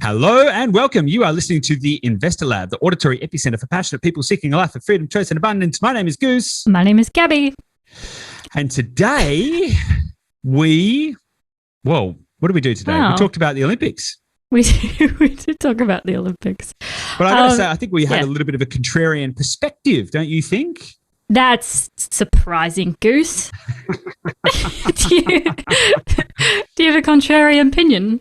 Hello and welcome. You are listening to the Investor Lab, the auditory epicenter for passionate people seeking a life of freedom, choice, and abundance. My name is Goose. My name is Gabby. And today what did we do today? Wow. We talked about the Olympics. We did talk about the Olympics. But I got to say, I think we had a little bit of a contrarian perspective, don't you think? That's surprising, Goose. do you have a contrarian opinion?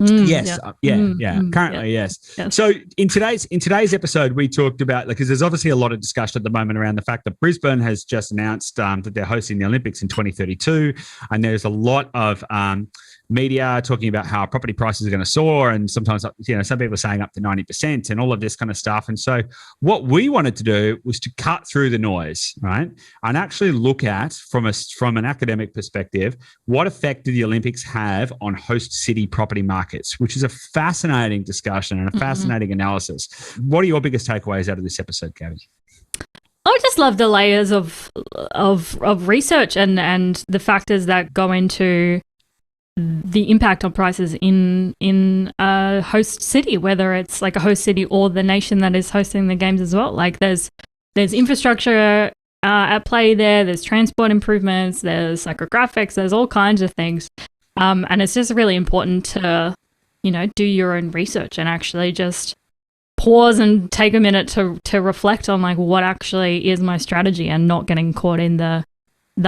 Yes. Currently, yes. So in today's episode, we talked about, because there's obviously a lot of discussion at the moment around the fact that Brisbane has just announced that they're hosting the Olympics in 2032, and there's a lot of media talking about how property prices are going to soar, and sometimes, some people are saying up to 90% and all of this kind of stuff. And so what we wanted to do was to cut through the noise, right, and actually look at, from an academic perspective, what effect do the Olympics have on host city property markets, which is a fascinating discussion and a fascinating analysis. What are your biggest takeaways out of this episode, Gabby? I just love the layers of research and the factors that go into the impact on prices in a host city, whether it's like a host city or the nation that is hosting the games as well. Like there's infrastructure at play there, there's transport improvements, there's psychographics, there's all kinds of things. And it's just really important to, do your own research and actually just pause and take a minute to reflect on like what actually is my strategy, and not getting caught in the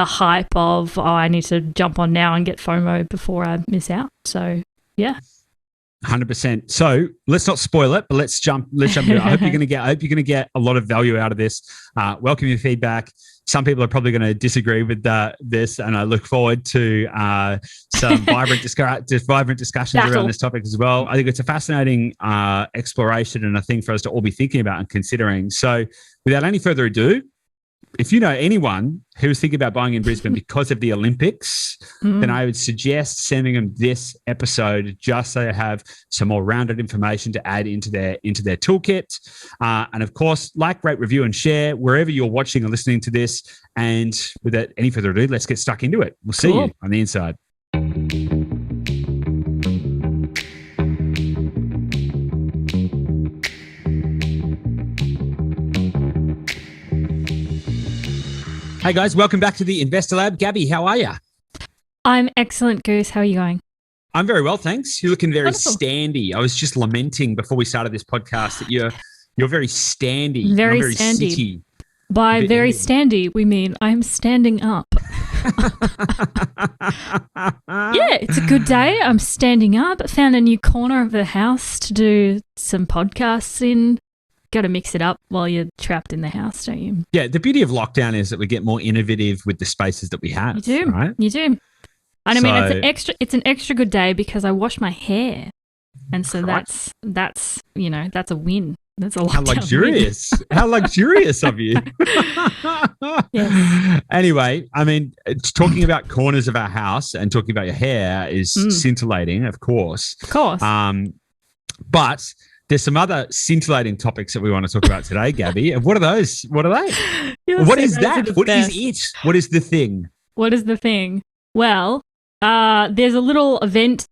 hype of, I need to jump on now and get FOMO before I miss out. So, yeah. 100%. So let's not spoil it, but let's jump into it. I hope you're going to get a lot of value out of this. Welcome your feedback. Some people are probably going to disagree with this, and I look forward to some vibrant discussions around this topic as well. I think it's a fascinating exploration and a thing for us to all be thinking about and considering. So without any further ado, if you know anyone who's thinking about buying in Brisbane because of the Olympics, then I would suggest sending them this episode just so they have some more rounded information to add into their toolkit. And of course, like, rate, review, and share wherever you're watching or listening to this. And without any further ado, let's get stuck into it. We'll see you on the inside. Hey guys, welcome back to the Investor Lab. Gabby, how are you? I'm excellent, Goose. How are you going? I'm very well, thanks. You're looking very standy. I was just lamenting before we started this podcast that you're very standy. Very standy. City. By very standy, we mean I'm standing up. Yeah, it's a good day. I'm standing up. Found a new corner of the house to do some podcasts in. Got to mix it up while you're trapped in the house, don't you? Yeah, the beauty of lockdown is that we get more innovative with the spaces that we have. You do, right? You do. And I mean, it's an extra good day because I wash my hair, and so that's that's a win. That's a lockdown. How luxurious! How luxurious of you. Yes. Anyway, I mean, talking about corners of our house and talking about your hair is scintillating, of course. Of course. But there's some other scintillating topics that we want to talk about today, Gabby. And what are those? What are they? What is that? What is it? What is the thing? What is the thing? Well, there's a little event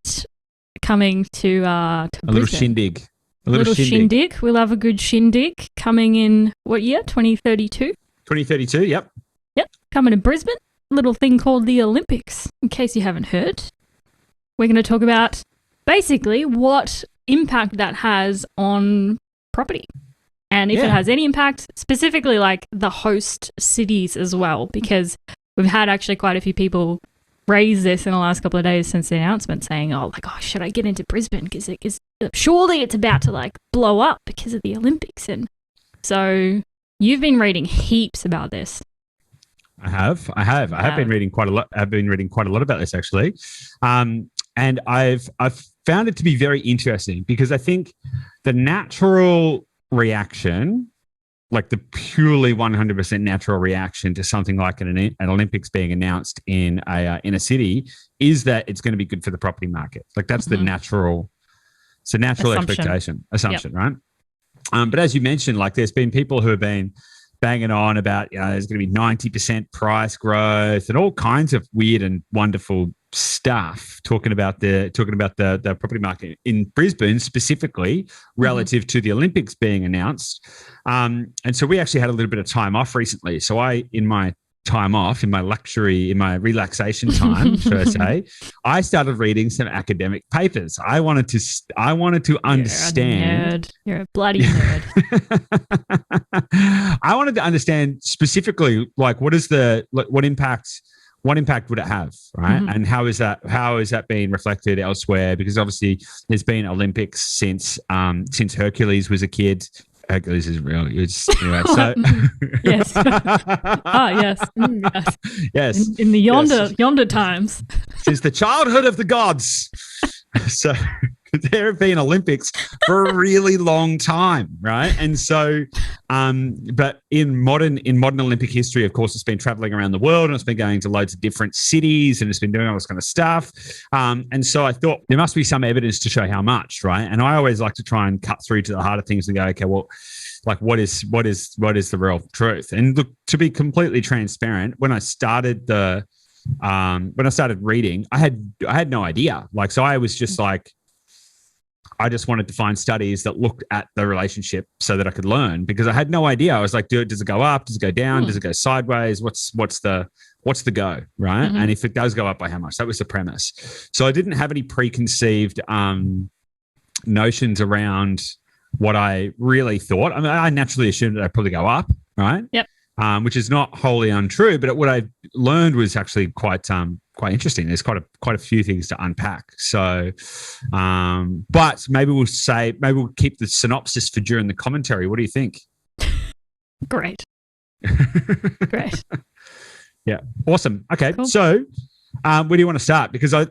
coming to a little shindig. A little shindig. We love a good shindig coming in what year? 2032? 2032, yep. Yep, coming to Brisbane. A little thing called the Olympics, in case you haven't heard. We're going to talk about basically what impact that has on property, and if it has any impact, specifically like the host cities as well, because we've had actually quite a few people raise this in the last couple of days since the announcement, saying, should I get into Brisbane because surely it's about to like blow up because of the Olympics. And so you've been reading heaps about this. I have been reading quite a lot. I've been reading quite a lot about this actually. And I've found it to be very interesting because I think the natural reaction, like the purely 100% natural reaction to something like an Olympics being announced in a city, is that it's going to be good for the property market. Like that's the natural, it's a natural assumption, right? But as you mentioned, like there's been people who have been banging on about, there's going to be 90% price growth and all kinds of weird and wonderful stuff, talking about the property market in Brisbane specifically relative to the Olympics being announced. And so we actually had a little bit of time off recently. So in my time off, in my relaxation time, should I say, I started reading some academic papers. I wanted to understand. You're a bloody nerd. I wanted to understand specifically, like, what impact would it have, right? And how is that being reflected elsewhere? Because obviously there's been Olympics since Hercules was a kid. Hercules is real. Anyway, so yes. Yes. Yes. Yes. In the yonder times. Since the childhood of the gods. So there have been Olympics for a really long time, right? And so, but in modern Olympic history, of course, it's been traveling around the world and it's been going to loads of different cities and it's been doing all this kind of stuff. And so I thought there must be some evidence to show how much, right? And I always like to try and cut through to the heart of things and go, okay, well, like what is the real truth? And look, to be completely transparent, when I started reading, I had no idea. Like, so I was just like, I just wanted to find studies that looked at the relationship so that I could learn, because I had no idea. I was like, does it go up? Does it go down? Does it go sideways? What's the go, right? And if it does go up, by how much? That was the premise. So I didn't have any preconceived notions around what I really thought. I mean, I naturally assumed that I'd probably go up, right? Yep. Which is not wholly untrue, but what I learned was actually quite interesting. There's quite a few things to unpack. So, but maybe we'll keep the synopsis for during the commentary. What do you think? Great. Great. Yeah. Awesome. Okay. Cool. So, where do you want to start? Because I've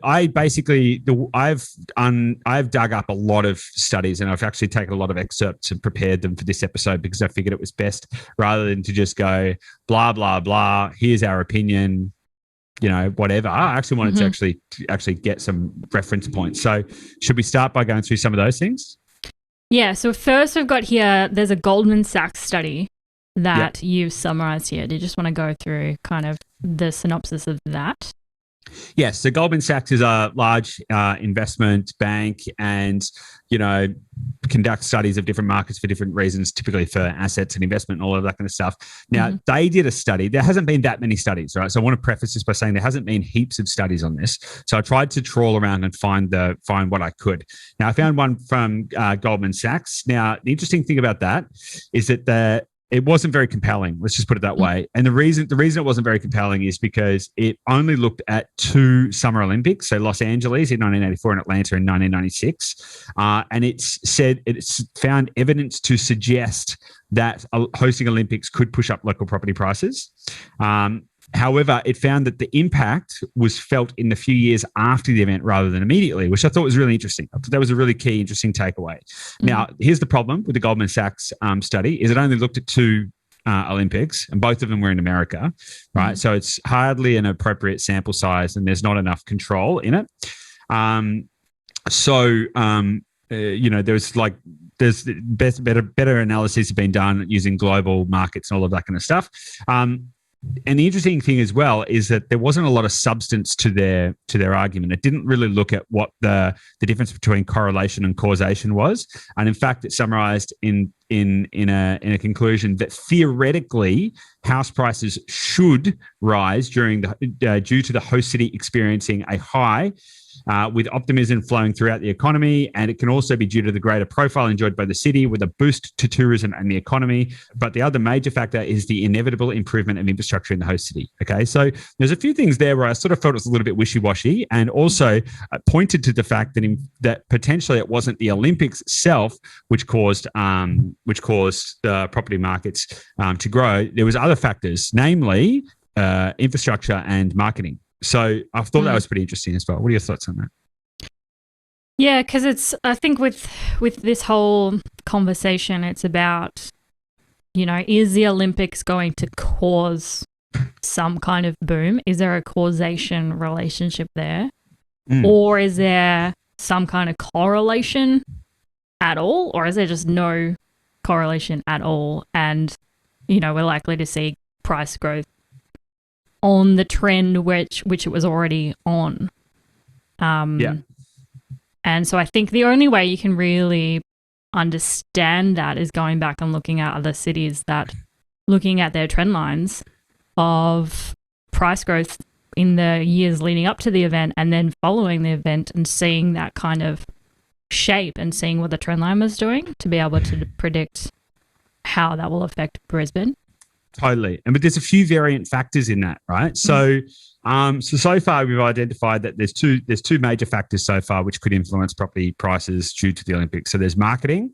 dug up a lot of studies and I've actually taken a lot of excerpts and prepared them for this episode because I figured it was best, rather than to just go blah blah blah. Here's our opinion, whatever. I actually wanted to actually get some reference points. So, should we start by going through some of those things? Yeah. So first, we've got here. There's a Goldman Sachs study that you've summarized here. Do you just want to go through kind of the synopsis of that? Yes. So Goldman Sachs is a large investment bank and, conducts studies of different markets for different reasons, typically for assets and investment and all of that kind of stuff. Now, they did a study. There hasn't been that many studies, right? So I want to preface this by saying there hasn't been heaps of studies on this. So I tried to trawl around and find what I could. Now, I found one from Goldman Sachs. Now, the interesting thing about that is that it wasn't very compelling. Let's just put it that way. And the reason it wasn't very compelling is because it only looked at 2 Summer Olympics, so Los Angeles in 1984 and Atlanta in 1996. And it's found evidence to suggest that hosting Olympics could push up local property prices. However, it found that the impact was felt in the few years after the event rather than immediately, which I thought was really interesting. I thought that was a really key, interesting takeaway. Now, here's the problem with the Goldman Sachs study is it only looked at 2 Olympics and both of them were in America, right? So it's hardly an appropriate sample size and there's not enough control in it. There's better analyses have been done using global markets and all of that kind of stuff. And the interesting thing as well is that there wasn't a lot of substance to their argument. It didn't really look at what the difference between correlation and causation was. And in fact, it summarized in a conclusion that theoretically house prices should rise due to the host city experiencing a high with optimism flowing throughout the economy. And it can also be due to the greater profile enjoyed by the city with a boost to tourism and the economy. But the other major factor is the inevitable improvement of infrastructure in the host city. Okay, so there's a few things there where I sort of felt it was a little bit wishy-washy, and also pointed to the fact that potentially it wasn't the Olympics itself which caused the property markets to grow. There was other factors, namely infrastructure and marketing. So I thought that was pretty interesting as well. What are your thoughts on that? Yeah, because I think with this whole conversation, it's about, is the Olympics going to cause some kind of boom? Is there a causation relationship there? Or is there some kind of correlation at all? Or is there just no correlation at all? And we're likely to see price growth on the trend which it was already on. And so I think the only way you can really understand that is going back and looking at other cities looking at their trend lines of price growth in the years leading up to the event and then following the event and seeing that kind of shape and seeing what the trend line was doing to be able to predict how that will affect Brisbane. Totally. But there's a few variant factors in that, right? So so far we've identified that there's two major factors so far which could influence property prices due to the Olympics. So there's marketing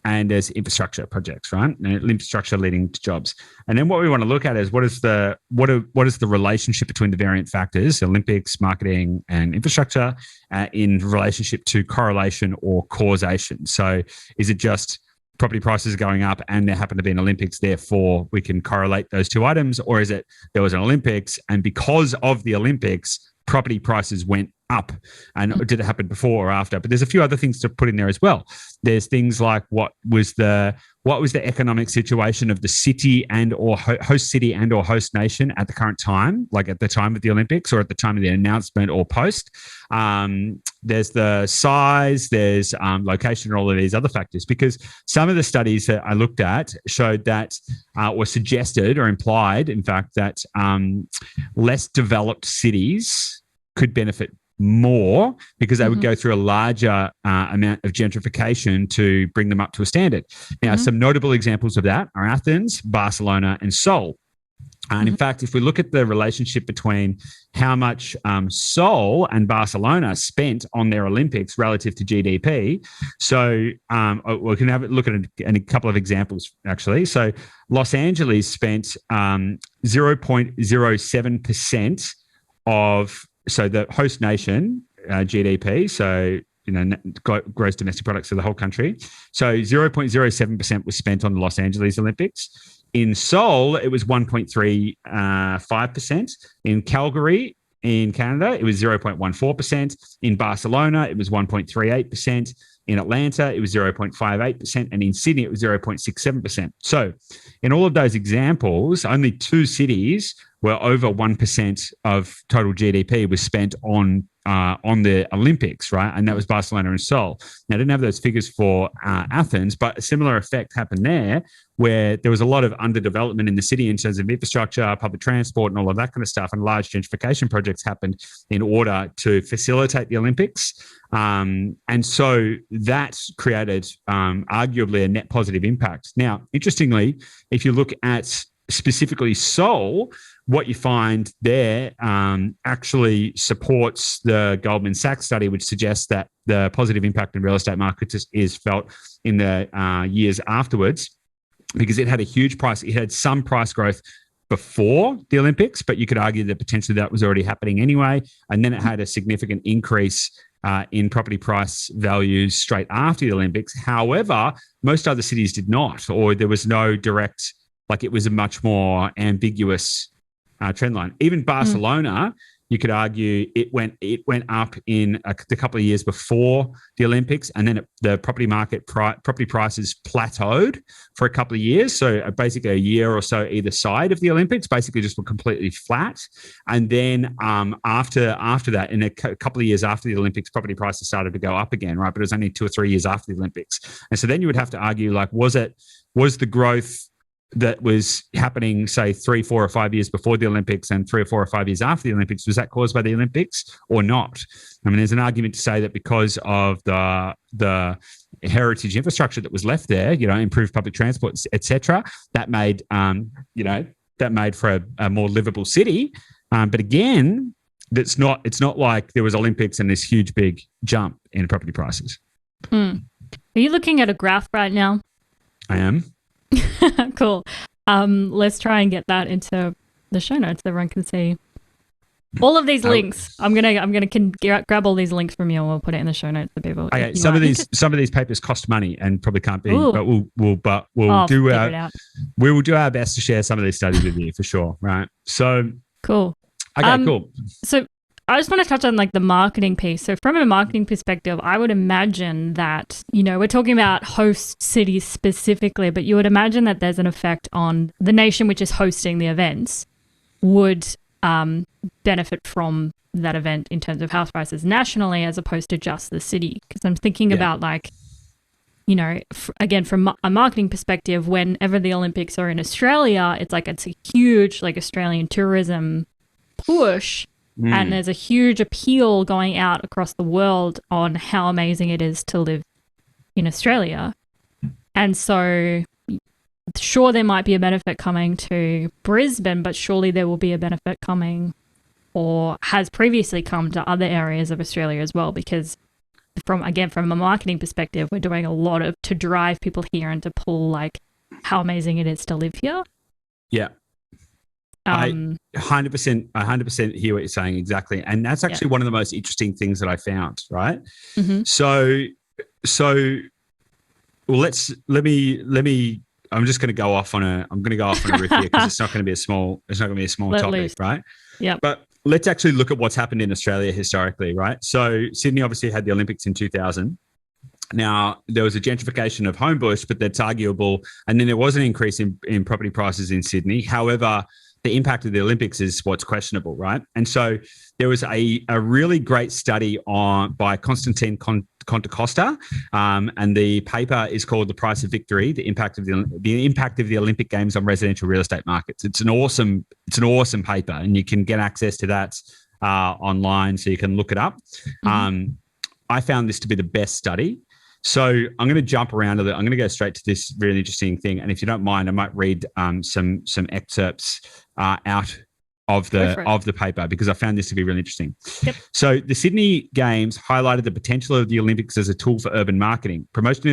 and there's infrastructure projects, right? And infrastructure leading to jobs. And then what we want to look at is what is the relationship between the variant factors, Olympics, marketing, and infrastructure, in relationship to correlation or causation. So is it just property prices going up and there happened to be an Olympics, therefore we can correlate those two items? Or is it there was an Olympics and because of the Olympics, property prices went up? And did it happen before or after? But there's a few other things to put in there as well. There's things like what was the economic situation of the city and or host city and or host nation at the current time, like at the time of the Olympics or at the time of the announcement or post. There's the size, there's location, and all of these other factors. Because some of the studies that I looked at showed that or suggested or implied, in fact, that less developed cities could benefit more because they would go through a larger amount of gentrification to bring them up to a standard. Now, some notable examples of that are Athens, Barcelona, and Seoul. And in fact, if we look at the relationship between how much Seoul and Barcelona spent on their Olympics relative to GDP, so we can have a look at a couple of examples, actually. So Los Angeles spent 0.07% of the host nation GDP, so gross domestic products of the whole country. So 0.07% was spent on the Los Angeles Olympics. In Seoul, it was 1.35%. In Calgary, in Canada, it was 0.14%. In Barcelona, it was 1.38%. In Atlanta, it was 0.58%. And in Sydney, it was 0.67%. So in all of those examples, only two cities where over 1% of total GDP was spent on the Olympics, right? And that was Barcelona and Seoul. Now, I didn't have those figures for Athens, but a similar effect happened there where there was a lot of underdevelopment in the city in terms of infrastructure, public transport, and all of that kind of stuff. And large gentrification projects happened in order to facilitate the Olympics. And so that created arguably a net positive impact. Now, interestingly, if you look at specifically Seoul, what you find there actually supports the Goldman Sachs study, which suggests that the positive impact in real estate markets is felt in the years afterwards, because it had some price growth before the Olympics, but you could argue that potentially that was already happening anyway. And then it had a significant increase in property price values straight after the Olympics. However, most other cities did not, or there was no direct, it was a much more ambiguous trend line. Even Barcelona, you could argue it went up in the couple of years before the Olympics, and then the property prices plateaued for a couple of years. So basically a year or so either side of the Olympics, basically just were completely flat. And then after that, in a couple of years after the Olympics, property prices started to go up again, right? But it was only 2 or 3 years after the Olympics. And so then you would have to argue, was the growth that was happening, say, 3, 4, or 5 years before the Olympics and 3 or 4 or 5 years after the Olympics, was that caused by the Olympics or not? I mean, there's an argument to say that because of the heritage infrastructure that was left there, improved public transport, etc., that made for a more livable city. But again, it's not like there was Olympics and this huge big jump in property prices. Are you looking at a graph right now? I am. Cool. Let's try and get that into the show notes so everyone can see all of these links. I'm gonna grab all these links from you and we'll put it in the show notes for people. Okay, some of these papers cost money and probably can't be, but we will do our best to share some of these studies with you for sure. Right. So cool. Okay, cool. So I just want to touch on like the marketing piece. So from a marketing perspective, I would imagine that, you know, we're talking about host cities specifically, but you would imagine that there's an effect on the nation which is hosting the events would benefit from that event in terms of house prices nationally as opposed to just the city. Because I'm thinking about like, you know, again, from a marketing perspective, whenever the Olympics are in Australia, it's like it's a huge like Australian tourism push. And there's a huge appeal going out across the world on how amazing it is to live in Australia. And so, sure, there might be a benefit coming to Brisbane, but surely there will be a benefit coming or has previously come to other areas of Australia as well, because from a marketing perspective, we're doing a lot to drive people here and to pull like how amazing it is to live here. Yeah. I 100% hear what you're saying exactly, and that's actually one of the most interesting things that I found. Right. Mm-hmm. So, well, let me. I'm just going to go off on a riff here because it's not going to be a small topic, right? Yeah. But let's actually look at what's happened in Australia historically, right? So Sydney obviously had the Olympics in 2000. Now, there was a gentrification of Homebush, but that's arguable. And then there was an increase in property prices in Sydney. However, the impact of the Olympics is what's questionable, right? And so there was a really great study by Constantine Contacosta, and the paper is called "The Price of Victory: The Impact of the Olympic Games on Residential Real Estate Markets." It's an awesome paper, and you can get access to that online, so you can look it up. Mm-hmm. I found this to be the best study. So I'm going to jump around a little. I'm going to go straight to this really interesting thing, and if you don't mind, I might read some excerpts out of the paper because I found this to be really interesting. Yep. So the Sydney Games highlighted the potential of the Olympics as a tool for urban marketing. Promotion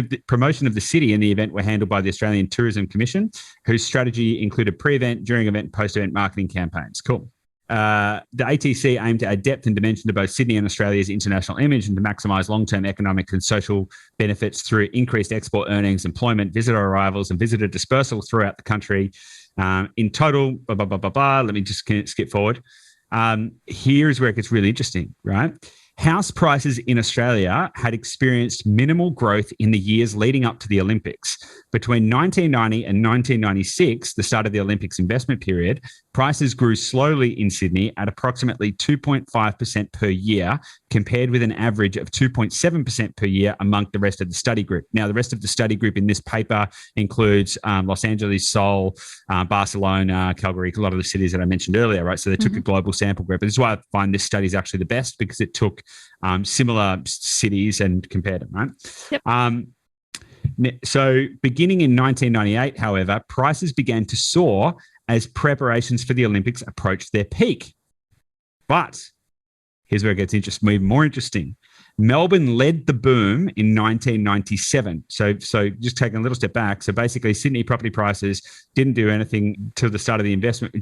of the city and the event were handled by the Australian Tourism Commission, whose strategy included pre-event, during-event, and post-event marketing campaigns. Cool. The ATC aimed to add depth and dimension to both Sydney and Australia's international image and to maximise long-term economic and social benefits through increased export earnings, employment, visitor arrivals, and visitor dispersal throughout the country. In total, blah, blah, blah, blah, blah. Let me just skip forward. Here's where it gets really interesting, right? House prices in Australia had experienced minimal growth in the years leading up to the Olympics. Between 1990 and 1996, the start of the Olympics investment period, prices grew slowly in Sydney at approximately 2.5% per year, compared with an average of 2.7% per year among the rest of the study group. Now, the rest of the study group in this paper includes Los Angeles, Seoul, Barcelona, Calgary, a lot of the cities that I mentioned earlier, right? So they took a global sample group. And this is why I find this study is actually the best, because it took similar cities and compared them, right? Yep. So beginning in 1998, however, prices began to soar as preparations for the Olympics approached their peak. But here's where it gets even more interesting. Melbourne led the boom in 1997. So just taking a little step back. So basically, Sydney property prices didn't do anything till the start of the investment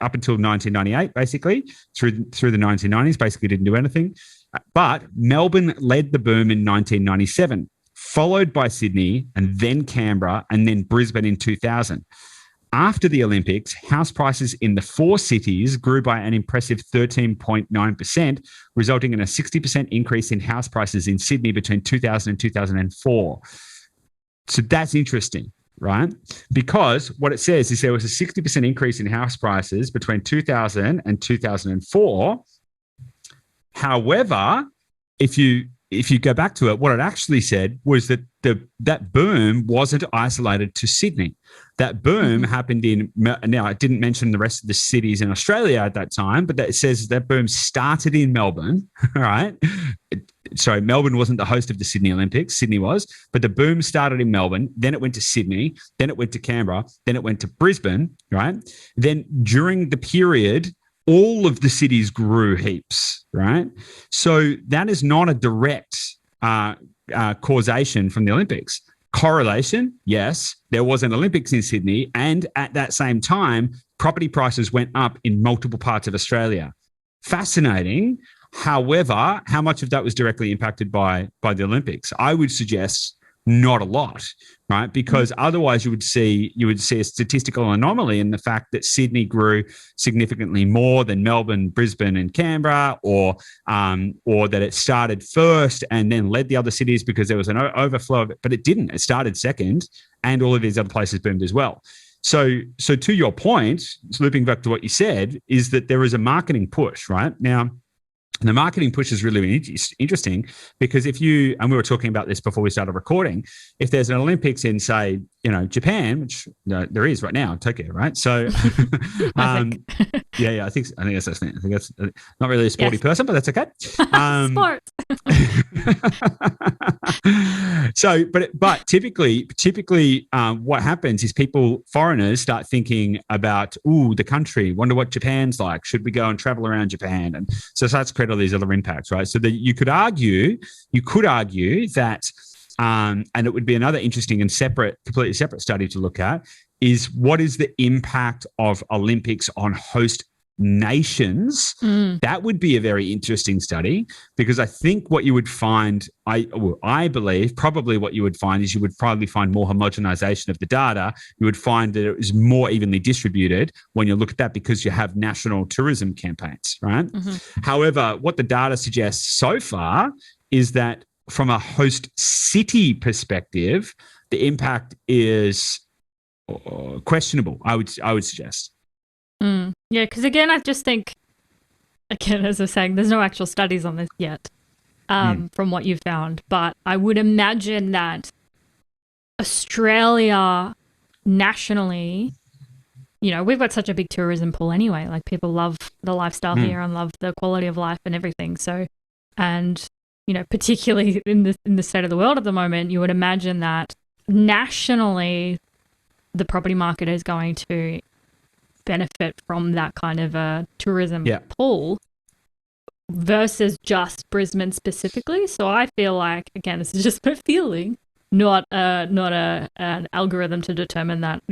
up until 1998, basically through the 1990s, basically didn't do anything. But Melbourne led the boom in 1997, followed by Sydney and then Canberra and then Brisbane in 2000. After the Olympics, house prices in the four cities grew by an impressive 13.9%, resulting in a 60% increase in house prices in Sydney between 2000 and 2004. So that's interesting, right? Because what it says is there was a 60% increase in house prices between 2000 and 2004. However, if you go back to it, what it actually said was that that boom wasn't isolated to Sydney. That boom happened now it didn't mention the rest of the cities in Australia at that time, but it says that boom started in Melbourne, right? Sorry, Melbourne wasn't the host of the Sydney Olympics. Sydney was, but the boom started in Melbourne. Then it went to Sydney. Then it went to Canberra. Then it went to Brisbane, right? Then during the period, all of the cities grew heaps, right? So that is not a direct causation from the Olympics. Correlation, yes, there was an Olympics in Sydney, and at that same time, property prices went up in multiple parts of Australia. Fascinating. However, how much of that was directly impacted by the Olympics? I would suggest not a lot, right? Because otherwise you would see a statistical anomaly in the fact that Sydney grew significantly more than Melbourne, Brisbane, and Canberra, or that it started first and then led the other cities because there was an overflow of it, but it didn't. It started second, and all of these other places boomed as well. So to your point, looping back to what you said, is that there is a marketing push, right? Now, the marketing push is really interesting because and we were talking about this before we started recording, if there's an Olympics in, say, Japan, which there is right now in Tokyo, right? So, I think that's not really a sporty person, but that's okay. Sports. So, but typically, what happens is foreigners start thinking about, the country, wonder what Japan's like. Should we go and travel around Japan? And so that's created all these other impacts, right? So that you could argue that, and it would be another interesting and completely separate study to look at, is what is the impact of Olympics on host nations. That would be a very interesting study, because I think what you would find, I believe probably what you would find is you would probably find more homogenization of the data. You would find that it was more evenly distributed when you look at that, because you have national tourism campaigns, right? However, what the data suggests so far is that from a host city perspective, the impact is questionable, I would suggest. Yeah, because again, I just think, as I was saying, there's no actual studies on this yet from what you've found. But I would imagine that Australia nationally, we've got such a big tourism pool anyway. Like, people love the lifestyle here and love the quality of life and everything. So, and, particularly in the state of the world at the moment, you would imagine that nationally the property market is going to benefit from that kind of a tourism pull versus just Brisbane specifically. So I feel like, again, this is just my feeling, not an algorithm to determine that,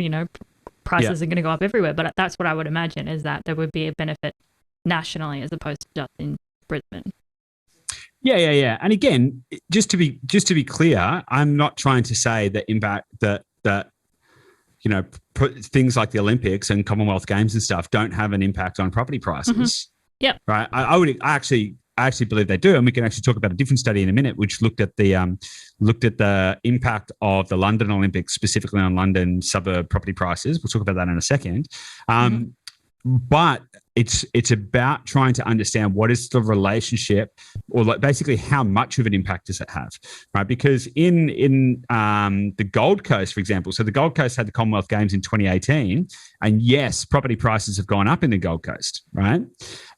prices are going to go up everywhere. But that's what I would imagine, is that there would be a benefit nationally as opposed to just in Brisbane. Yeah. And again, just to be clear, I'm not trying to say that impact that things like the Olympics and Commonwealth Games and stuff don't have an impact on property prices. Yeah. Right. I actually believe they do, and we can actually talk about a different study in a minute, which looked at the impact of the London Olympics, specifically on London suburb property prices. We'll talk about that in a second. But it's about trying to understand what is the relationship, or basically how much of an impact does it have, right? Because in the Gold Coast, for example, so the Gold Coast had the Commonwealth Games in 2018, and yes, property prices have gone up in the Gold Coast, right?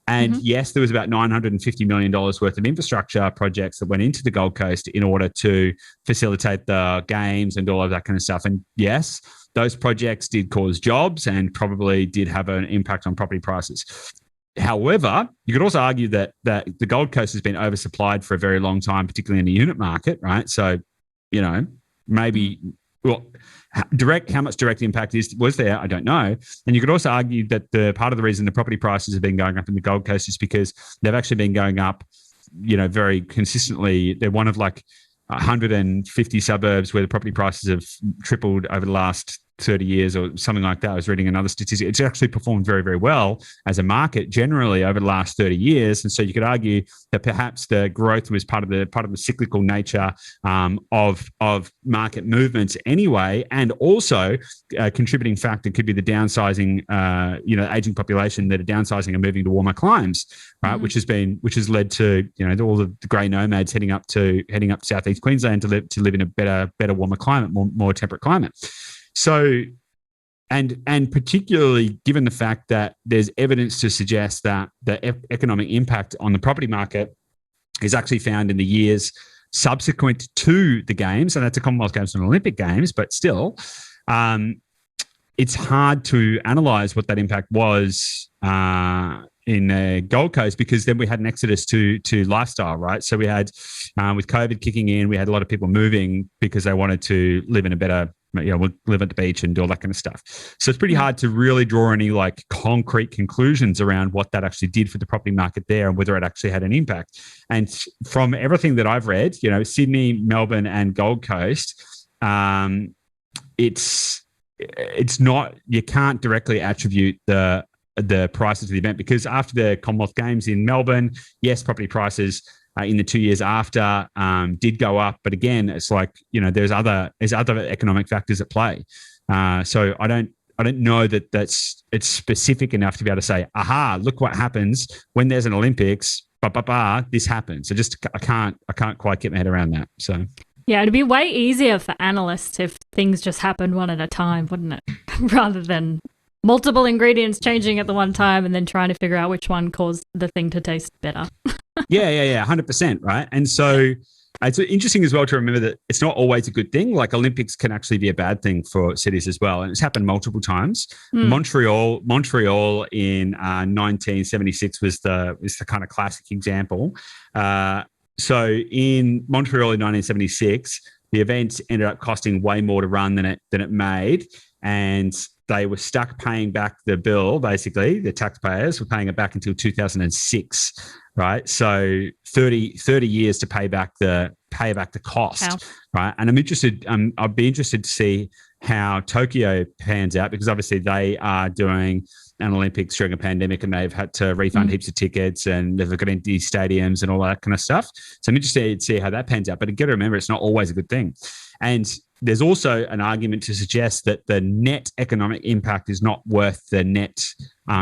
And yes, there was about $950 million worth of infrastructure projects that went into the Gold Coast in order to facilitate the games and all of that kind of stuff. And yes, those projects did cause jobs and probably did have an impact on property prices. However, you could also argue that the Gold Coast has been oversupplied for a very long time, particularly in the unit market, right? So, maybe, how much direct impact was there? I don't know. And you could also argue that the part of the reason the property prices have been going up in the Gold Coast is because they've actually been going up, very consistently. They're one of 150 suburbs where the property prices have tripled over the last 30 years or something like that. I was reading another statistic. It's actually performed very, very well as a market generally over the last 30 years. And so you could argue that perhaps the growth was part of the cyclical nature of market movements anyway. And also a contributing factor could be the downsizing, aging population that are downsizing and moving to warmer climes, right? Which has led to, all the grey nomads heading up to southeast Queensland to live in a better, warmer climate, more temperate climate. So, and particularly given the fact that there's evidence to suggest that the economic impact on the property market is actually found in the years subsequent to the games, and that's the Commonwealth Games and Olympic Games, but still, it's hard to analyse what that impact was in the Gold Coast, because then we had an exodus to lifestyle, right? So we had, with COVID kicking in, we had a lot of people moving because they wanted to live in a better we'll live at the beach and do all that kind of stuff. So it's pretty hard to really draw any like concrete conclusions around what that actually did for the property market there and whether it actually had an impact. And from everything that I've read, Sydney, Melbourne, and Gold Coast, it's not, you can't directly attribute the prices of the event, because after the Commonwealth Games in Melbourne, yes, property prices in the 2 years after did go up, but again, it's like there's other economic factors at play. So I don't know that it's specific enough to be able to say, aha, look what happens when there's an Olympics. This happens. So I can't quite get my head around that. So. Yeah, it'd be way easier for analysts if things just happened one at a time, wouldn't it? Rather than multiple ingredients changing at the one time and then trying to figure out which one caused the thing to taste better. Yeah, 100%, right? And so it's interesting as well to remember that it's not always a good thing. Like Olympics can actually be a bad thing for cities as well. And it's happened multiple times. Montreal in 1976 was the kind of classic example. So in Montreal in 1976, the event ended up costing way more to run than it made. And they were stuck paying back the bill, basically. The taxpayers were paying it back until 2006, right? So 30 years to pay back the cost, wow. Right? And I'd be interested to see how Tokyo pans out, because obviously they are doing an Olympics during a pandemic and they've had to refund heaps of tickets and they've got empty stadiums and all that kind of stuff. So I'm interested to see how that pans out. But again, remember, it's not always a good thing. And there's also an argument to suggest that the net economic impact is not worth the net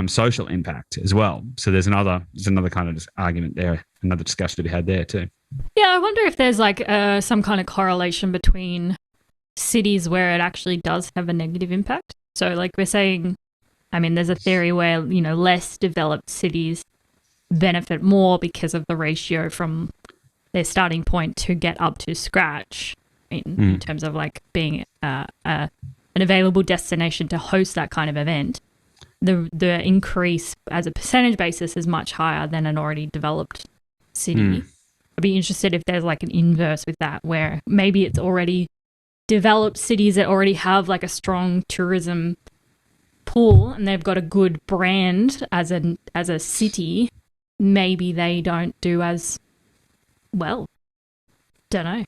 social impact as well. So there's another kind of argument there, another discussion to be had there too. Yeah, I wonder if there's like some kind of correlation between cities where it actually does have a negative impact. So like we're saying, I mean, there's a theory where, less developed cities benefit more because of the ratio from their starting point to get up to scratch in terms of like being an available destination to host that kind of event. The increase as a percentage basis is much higher than an already developed city. I'd be interested if there's like an inverse with that, where maybe it's already developed cities that already have like a strong tourism pool and they've got a good brand as a city. Maybe they don't do as well. Don't know.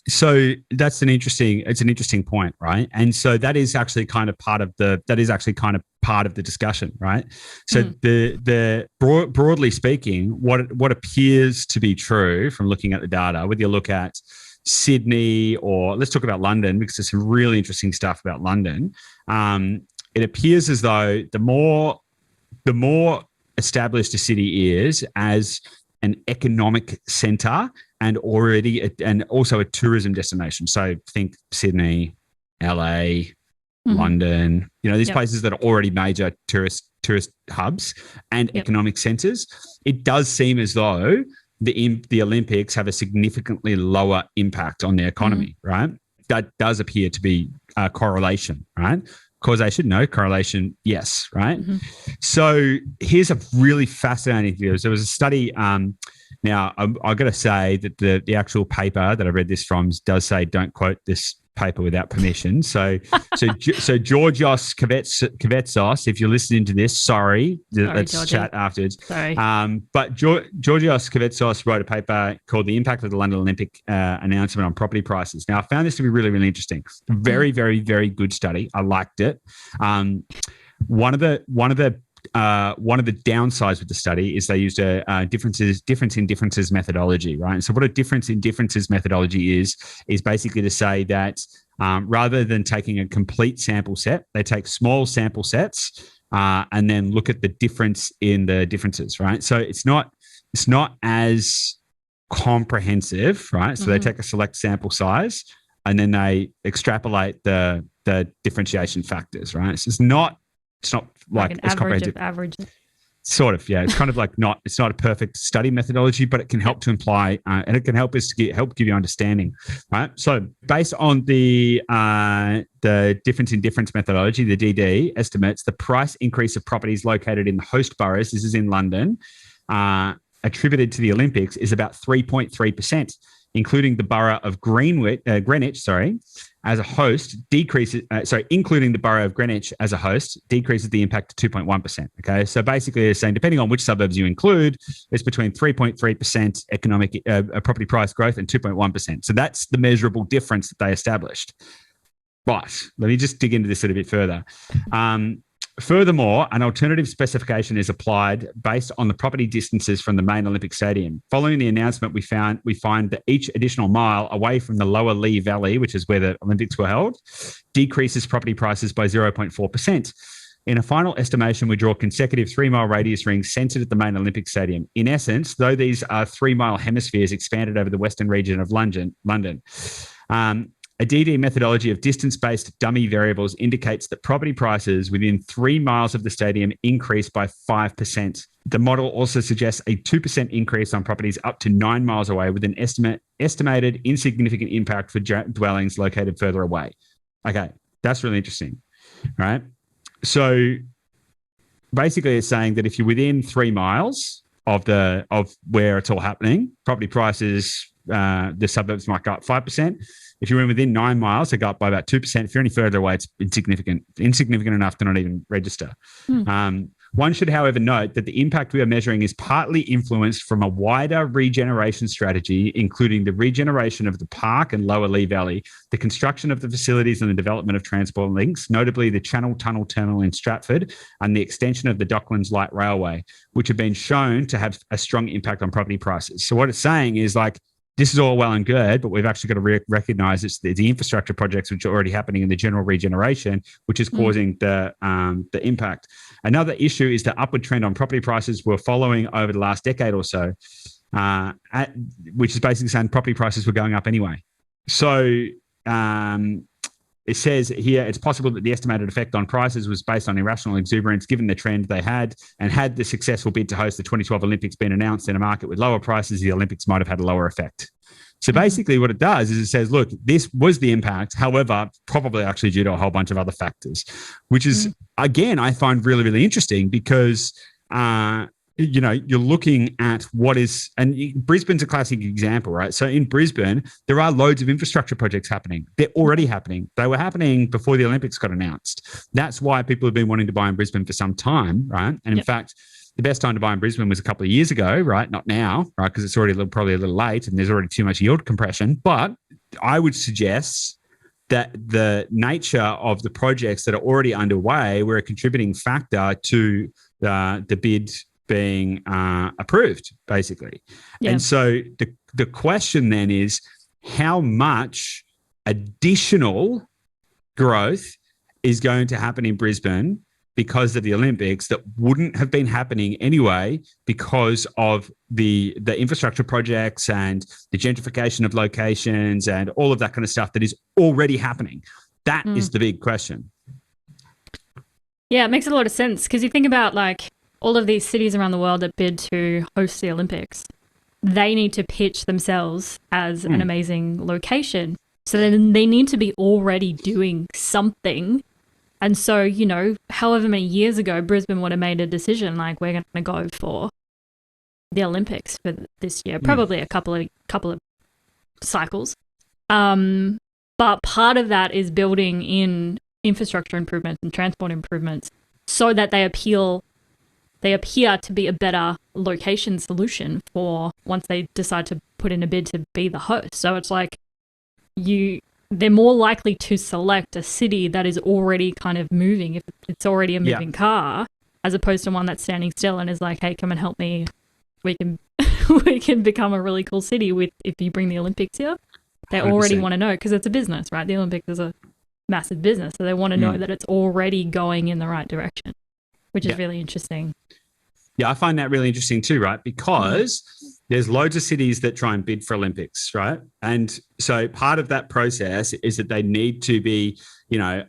So that's an interesting point, right? And so that is actually kind of part of the discussion, right? So broadly speaking, what appears to be true from looking at the data, whether you look at Sydney or let's talk about London, because there's some really interesting stuff about London. It appears as though the more established a city is as an economic centre and also a tourism destination. So think Sydney, LA, London, these places that are already major tourist hubs and economic centres. It does seem as though the Olympics have a significantly lower impact on the economy, right? That does appear to be a correlation, right? Causation, no. Correlation, yes, right? So here's a really fascinating view. There was a study. Now, I've got to say that the actual paper that I read this from does say don't quote this paper without permission. So Georgios Kavetsos, if you're listening to this, sorry let's Georgie. Chat afterwards. Sorry. But Georgios Kavetsos wrote a paper called "The Impact of the London Olympic Announcement on Property Prices." Now, I found this to be really, really interesting. Very, very, very good study. I liked it. One of the downsides with the study is they used a difference in differences methodology, right? And so what a difference in differences methodology is basically to say that rather than taking a complete sample set, they take small sample sets and then look at the difference in the differences, right? So it's not as comprehensive, right? So they take a select sample size and then they extrapolate the differentiation factors, right? So it's not like an average of averages. Sort of, yeah. It's kind of like it's not a perfect study methodology, but it can help to imply and it can help us to help give you understanding, right? So based on the difference in difference methodology, the DD estimates the price increase of properties located in the host boroughs, this is in London, attributed to the Olympics is about 3.3%. including the borough of Greenwich, as a host, including the borough of Greenwich as a host, decreases the impact to 2.1%. Okay, so basically, they're saying depending on which suburbs you include, it's between 3.3% economic property price growth and 2.1%. So that's the measurable difference that they established. But let me just dig into this a little bit further. Furthermore, an alternative specification is applied based on the property distances from the main Olympic Stadium. Following the announcement, we find that each additional mile away from the lower Lee Valley, which is where the Olympics were held, decreases property prices by 0.4%. In a final estimation, we draw consecutive 3-mile radius rings centered at the main Olympic Stadium. In essence, though these are 3-mile hemispheres expanded over the western region of London, a DD methodology of distance-based dummy variables indicates that property prices within 3 miles of the stadium increase by 5%. The model also suggests a 2% increase on properties up to 9 miles away, with an estimated insignificant impact for dwellings located further away. Okay, that's really interesting, right? So basically it's saying that if you're within 3 miles of where it's all happening, property prices, the suburbs might go up 5%. If you're within 9 miles, they go up by about 2%. If you're any further away, it's insignificant enough to not even register. One should, however, note that the impact we are measuring is partly influenced from a wider regeneration strategy, including the regeneration of the park and lower Lee Valley, the construction of the facilities and the development of transport links, notably the Channel Tunnel Terminal in Stratford and the extension of the Docklands Light Railway, which have been shown to have a strong impact on property prices. So what it's saying is like, this is all well and good, but we've actually got to recognize it's the infrastructure projects which are already happening in the general regeneration, which is causing the impact. Another issue is the upward trend on property prices we're following over the last decade or so, which is basically saying property prices were going up anyway. So it says here, it's possible that the estimated effect on prices was based on irrational exuberance given the trend they had, and had the successful bid to host the 2012 Olympics been announced in a market with lower prices, the Olympics might have had a lower effect. So basically what it does is it says, look, this was the impact, however, probably actually due to a whole bunch of other factors, which is, again, I find really, really interesting because you're looking at what is, and Brisbane's a classic example, right? So in Brisbane, there are loads of infrastructure projects happening. They're already happening. They were happening before the Olympics got announced. That's why people have been wanting to buy in Brisbane for some time, right? And in fact, the best time to buy in Brisbane was a couple of years ago, right? Not now, right? Because it's already probably a little late and there's already too much yield compression. But I would suggest that the nature of the projects that are already underway were a contributing factor to the bid being approved, basically. And so the question then is, how much additional growth is going to happen in Brisbane because of the Olympics that wouldn't have been happening anyway because of the infrastructure projects and the gentrification of locations and all of that kind of stuff that is already happening? That is the big question. Yeah, it makes a lot of sense because you think about like all of these cities around the world that bid to host the Olympics, they need to pitch themselves as an amazing location. So then they need to be already doing something. And so, however many years ago, Brisbane would have made a decision like, we're going to go for the Olympics for this year, probably a couple of cycles. But part of that is building in infrastructure improvements and transport improvements so that they appear to be a better location solution for once they decide to put in a bid to be the host. So it's like they're more likely to select a city that is already kind of moving, if it's already a moving car, as opposed to one that's standing still and is like, hey, come and help me. We can we can become a really cool city if you bring the Olympics here. They 100%. Already want to know because it's a business, right? The Olympics is a massive business. So they want to know that it's already going in the right direction, which is really interesting. Yeah, I find that really interesting too, right? Because there's loads of cities that try and bid for Olympics, right? And so part of that process is that they need to be,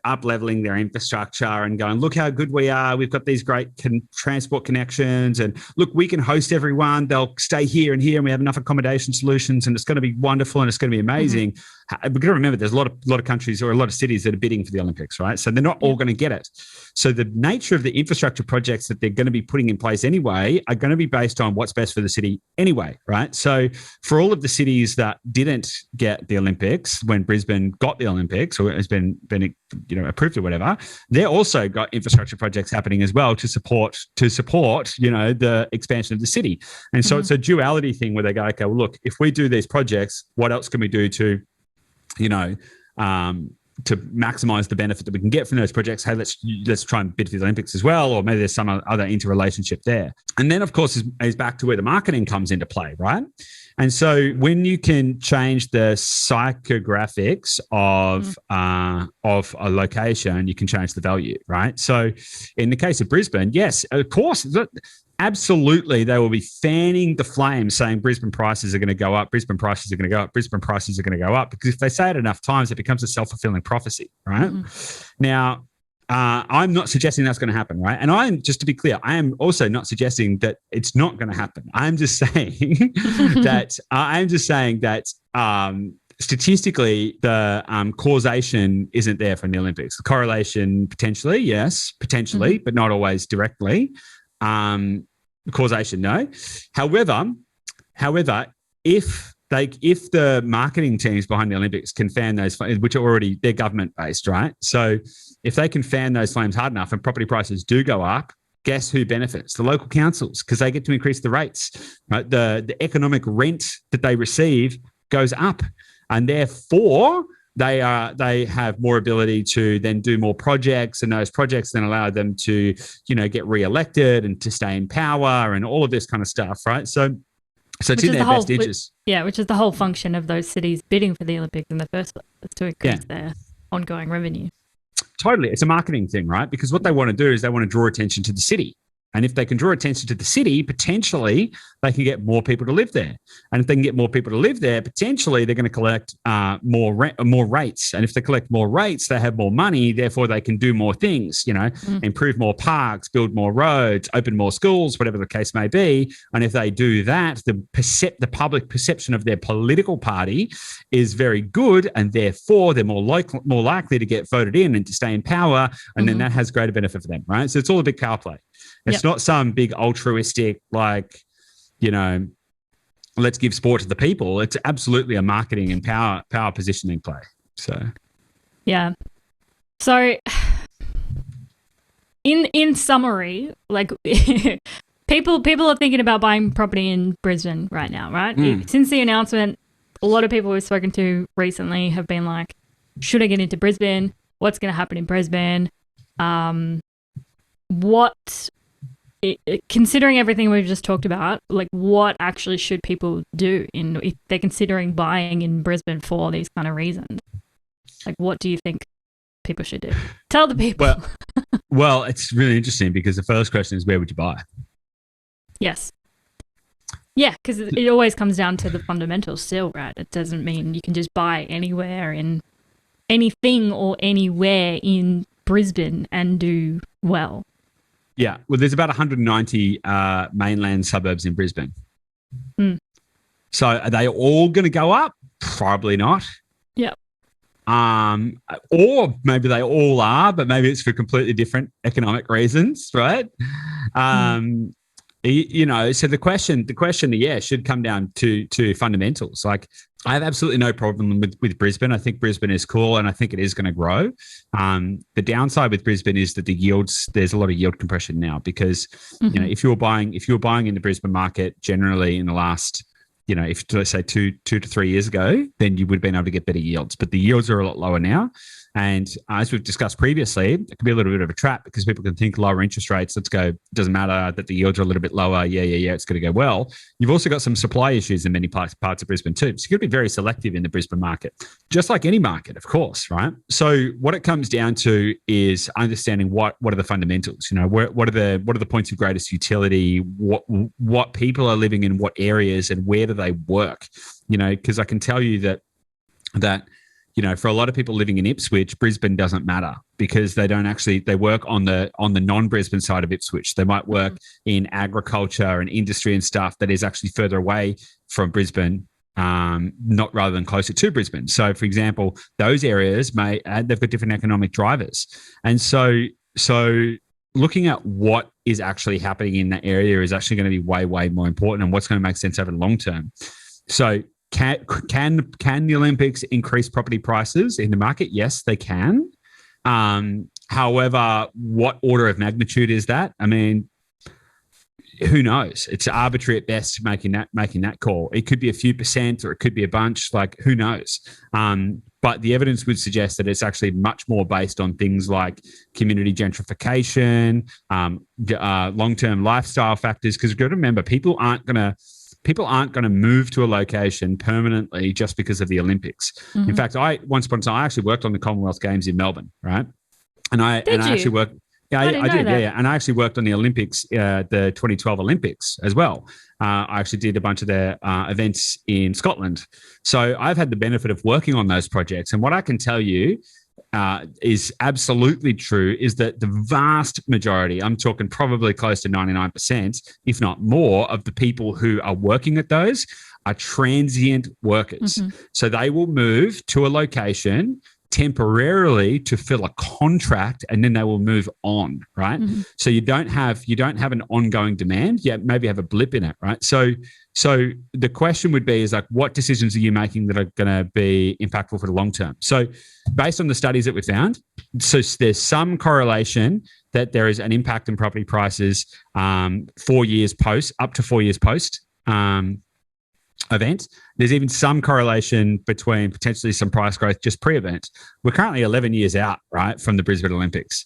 up leveling their infrastructure and going, look how good we are. We've got these great transport connections, and look, we can host everyone. They'll stay here and here, and we have enough accommodation solutions, and it's going to be wonderful and it's going to be amazing. We've got to remember there's a lot of countries or a lot of cities that are bidding for the Olympics, right? So they're not all going to get it. So the nature of the infrastructure projects that they're going to be putting in place anyway are going to be based on what's best for the city anyway, right? So for all of the cities that didn't get the Olympics when Brisbane got the Olympics, or has been approved or whatever, they're also got infrastructure projects happening as well to support the expansion of the city. And so it's a duality thing where they go, okay, well, look, if we do these projects, what else can we do to maximize the benefit that we can get from those projects? Hey, let's try and bid for the Olympics as well, or maybe there's some other interrelationship there. And then, of course, is back to where the marketing comes into play, right? And so when you can change the psychographics of a location, you can change the value, right? So in the case of Brisbane, yes, of course, absolutely, they will be fanning the flames saying Brisbane prices are going to go up, Brisbane prices are going to go up, Brisbane prices are going to go up, because if they say it enough times, it becomes a self-fulfilling prophecy, right? Now, I'm not suggesting that's going to happen, right? And just to be clear, I am also not suggesting that it's not going to happen. I'm just saying that statistically, the causation isn't there from the Olympics. The correlation potentially, yes, but not always directly. Causation, no. However, if the marketing teams behind the Olympics can fan those flames, which are already, they're government based, right? So if they can fan those flames hard enough and property prices do go up, guess who benefits? The local councils, because they get to increase the rates, right? The economic rent that they receive goes up, and therefore they have more ability to then do more projects, and those projects then allow them to, get re-elected and to stay in power and all of this kind of stuff, right? So it's in their best interest. Which is the whole function of those cities bidding for the Olympics in the first place, is to increase their ongoing revenue. Totally. It's a marketing thing, right? Because what they want to do is they want to draw attention to the city. And if they can draw attention to the city, potentially they can get more people to live there. And if they can get more people to live there, potentially they're going to collect more rates. And if they collect more rates, they have more money. Therefore, they can do more things, improve more parks, build more roads, open more schools, whatever the case may be. And if they do that, the public perception of their political party is very good. And therefore, they're more likely to get voted in and to stay in power. And then that has greater benefit for them, right? So it's all a big power play. It's not some big altruistic, let's give sport to the people. It's absolutely a marketing and power positioning play. So, yeah. So, in summary, people are thinking about buying property in Brisbane right now, right? Since the announcement, a lot of people we've spoken to recently have been like, should I get into Brisbane? What's going to happen in Brisbane? Considering everything we've just talked about, what actually should people do if they're considering buying in Brisbane for these kind of reasons? What do you think people should do? Tell the people. Well, it's really interesting because the first question is, where would you buy? Yes. Yeah, because it always comes down to the fundamentals still, right? It doesn't mean you can just buy anywhere in anything or anywhere in Brisbane and do well. Yeah, well, there's about 190 mainland suburbs in Brisbane. So are they all going to go up? Probably not. Yeah. Or maybe they all are, but maybe it's for completely different economic reasons, right? So the question, should come down to fundamentals. I have absolutely no problem with Brisbane. I think Brisbane is cool, and I think it is going to grow. The downside with Brisbane is that there's a lot of yield compression now because if you were buying in the Brisbane market generally in the last, if let's say two to 3 years ago, then you would have been able to get better yields. But the yields are a lot lower now. And as we've discussed previously, it can be a little bit of a trap because people can think lower interest rates, let's go, doesn't matter that the yields are a little bit lower. Yeah, it's going to go well. You've also got some supply issues in many parts of Brisbane too. So you've got to be very selective in the Brisbane market, just like any market, of course, right? So what it comes down to is understanding what are the fundamentals, what are the points of greatest utility, what people are living in what areas and where do they work, because I can tell you that for a lot of people living in Ipswich, Brisbane doesn't matter because they work on the non-Brisbane side of Ipswich. They might work in agriculture and industry and stuff that is actually further away from Brisbane, not rather than closer to Brisbane. So, for example, those areas they've got different economic drivers. And so looking at what is actually happening in that area is actually going to be way, way more important and what's going to make sense over the long term. So can the Olympics increase property prices in the market? Yes, they can. However, what order of magnitude is that? I mean, who knows? It's arbitrary at best making that call. It could be a few percent or it could be a bunch. Like, who knows? But the evidence would suggest that it's actually much more based on things like community gentrification, long-term lifestyle factors. Because you've got to remember, people aren't going to move to a location permanently just because of the Olympics. Mm-hmm. In fact, once upon a time, I actually worked on the Commonwealth Games in Melbourne, right? I actually worked. Yeah, I did. Yeah. And I actually worked on the Olympics, the 2012 Olympics as well. I actually did a bunch of their events in Scotland. So I've had the benefit of working on those projects. And what I can tell you is absolutely true is that the vast majority, I'm talking probably close to 99%, if not more, of the people who are working at those are transient workers. Mm-hmm. So they will move to a location temporarily to fill a contract and then they will move on, right? Mm-hmm. So you don't have an ongoing demand. Yeah, maybe have a blip in it, right? So the question would be is like, what decisions are you making that are going to be impactful for the long term? So based on the studies that we found, so there's some correlation that there is an impact in property prices 4 years post, up to 4 years post event. There's even some correlation between potentially some price growth just pre-event. We're currently 11 years out, right, from the Brisbane Olympics.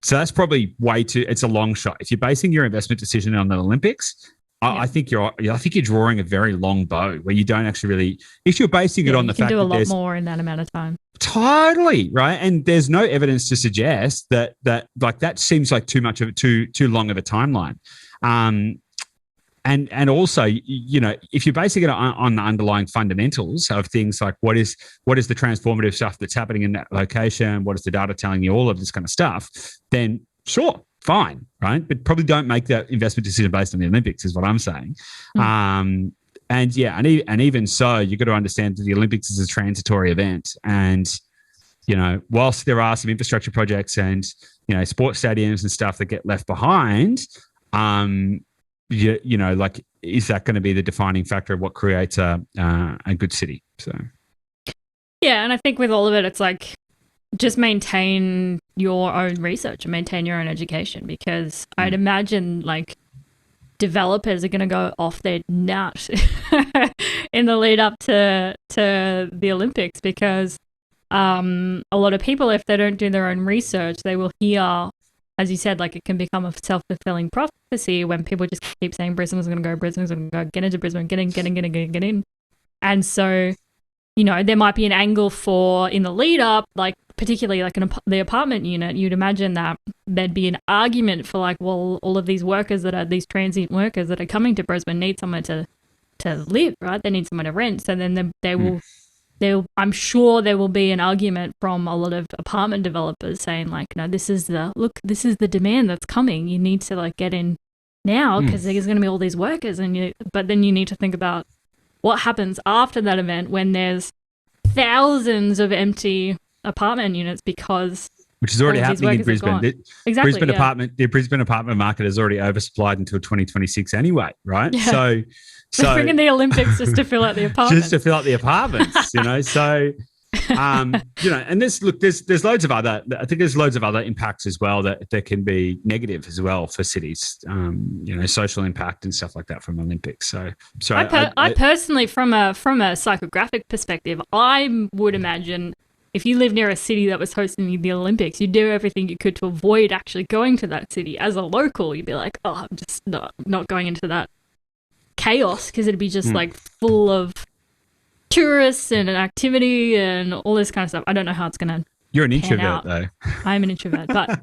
So that's probably it's a long shot. If you're basing your investment decision on the Olympics, I think you're drawing a very long bow where you don't actually really, if you're basing it on the fact that you can do a lot more in that amount of time. Totally, right? And there's no evidence to suggest that like that seems like too long of a timeline. And also, if you're basing it on the underlying fundamentals of things like what is the transformative stuff that's happening in that location, what is the data telling you, all of this kind of stuff, then sure, fine, right? But probably don't make that investment decision based on the Olympics, is what I'm saying. Mm. And even so, you've got to understand that the Olympics is a transitory event, and whilst there are some infrastructure projects and sports stadiums and stuff that get left behind, like, is that going to be the defining factor of what creates a good city? So, yeah, and I think with all of it, it's like just maintain your own research and maintain your own education, because I'd imagine like developers are going to go off their nut in the lead up to the Olympics, because a lot of people, if they don't do their own research, they will hear, as you said, like it can become a self-fulfilling prophecy when people just keep saying Brisbane's going to go, get into Brisbane, get in. And so, there might be an angle for, in the lead up, like particularly like the apartment unit, you'd imagine that there'd be an argument for like, well, all of these transient workers that are coming to Brisbane need somewhere to live, right? They need somewhere to rent. So then I'm sure there will be an argument from a lot of apartment developers saying like, no, this is the demand that's coming. You need to like get in now because there's going to be all these workers, but then you need to think about what happens after that event when there's thousands of empty apartment units, which is already happening in Brisbane. Exactly. The Brisbane apartment market is already oversupplied until 2026 anyway, right? Yeah. So they're bringing the Olympics just to fill out the apartments. Just to fill out the apartments, So, and there's loads of other. I think there's loads of other impacts as well that can be negative as well for cities. Social impact and stuff like that from Olympics. So I personally, from a psychographic perspective, I would imagine if you live near a city that was hosting the Olympics, you'd do everything you could to avoid actually going to that city. As a local, you'd be like, oh, I'm just not going into that chaos, because it'd be just like full of tourists and an activity and all this kind of stuff. I don't know how it's going to You're an introvert, though. I'm an introvert, but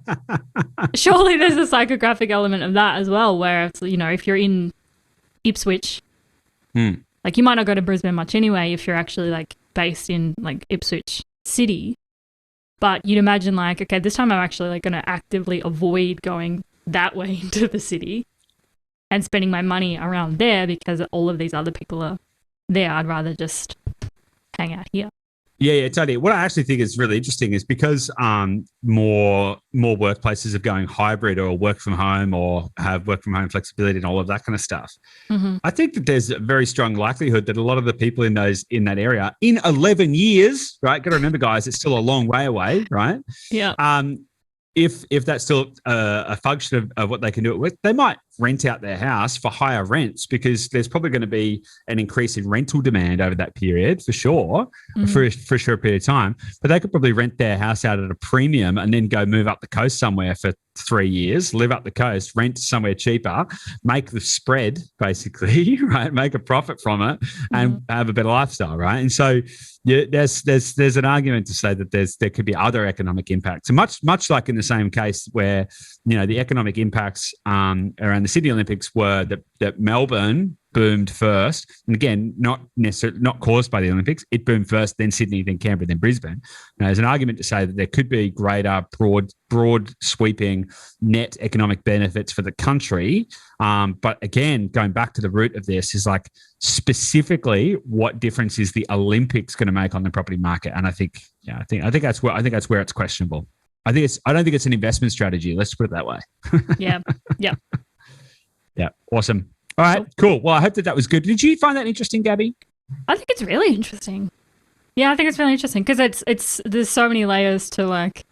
surely there's a psychographic element of that as well, where it's, you know, if you're in Ipswich, like you might not go to Brisbane much anyway if you're actually like based in like Ipswich City, but you'd imagine like, okay, this time I'm actually like going to actively avoid going that way into the city and spending my money around there because all of these other people are there. I'd rather just hang out here. Yeah, totally. What I actually think is really interesting is because more workplaces are going hybrid or work from home or have work from home flexibility and all of that kind of stuff. I think that there's a very strong likelihood that a lot of the people in that area in 11 years, right? Got to remember, guys, it's still a long way away, right? Yeah. If that's still a function of what they can do it with, they might rent out their house for higher rents because there's probably going to be an increase in rental demand over that period for sure, for a short period of time. But they could probably rent their house out at a premium and then go move up the coast somewhere for 3 years, live up the coast, rent somewhere cheaper, make the spread basically, right? Make a profit from it and have a better lifestyle, right? And so yeah, there's an argument to say that there could be other economic impacts. So much like in the same case where, you know, the economic impacts around the Sydney Olympics were that Melbourne boomed first, and again, not caused by the Olympics. It boomed first, then Sydney, then Canberra, then Brisbane. Now, there's an argument to say that there could be greater, broad sweeping net economic benefits for the country. But again, going back to the root of this is like specifically what difference is the Olympics going to make on the property market? And I think that's where it's questionable. I don't think it's an investment strategy. Let's put it that way. Yeah. Yeah. Awesome. All right. Cool. Well, I hope that was good. Did you find that interesting, Gabby? I think it's really interesting. Yeah, I think it's really interesting because there's so many layers to like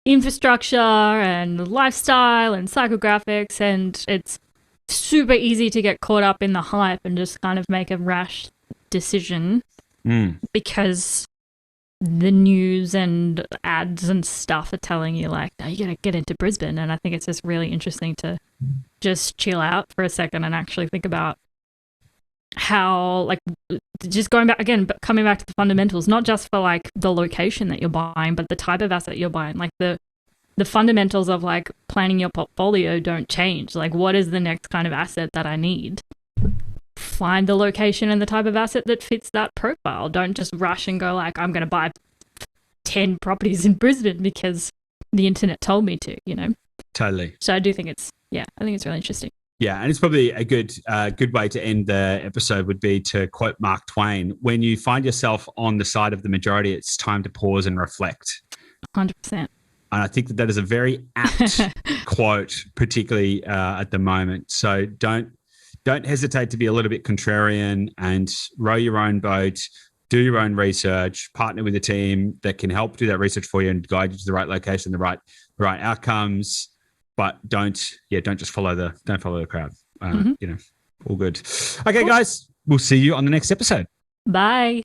infrastructure and lifestyle and psychographics, and it's super easy to get caught up in the hype and just kind of make a rash decision because the news and ads and stuff are telling you like, no, you gotta get into Brisbane. And I think it's just really interesting to just chill out for a second and actually think about how, like, just going back again, but coming back to the fundamentals, not just for like the location that you're buying, but the type of asset you're buying. Like the fundamentals of like planning your portfolio don't change. Like, what is the next kind of asset that I need? Find the location and the type of asset that fits that profile. Don't just rush and go like, I'm going to buy 10 properties in Brisbane because the internet told me to, you know? Totally. So I do think it's really interesting. Yeah, and it's probably a good way to end the episode would be to quote Mark Twain: when you find yourself on the side of the majority, it's time to pause and reflect. 100%. And I think that is a very apt quote, particularly at the moment. So don't hesitate to be a little bit contrarian and row your own boat, do your own research, partner with a team that can help do that research for you and guide you to the right location, the right outcomes. But don't just follow the crowd. You know, all good. Okay, guys, we'll see you on the next episode. Bye.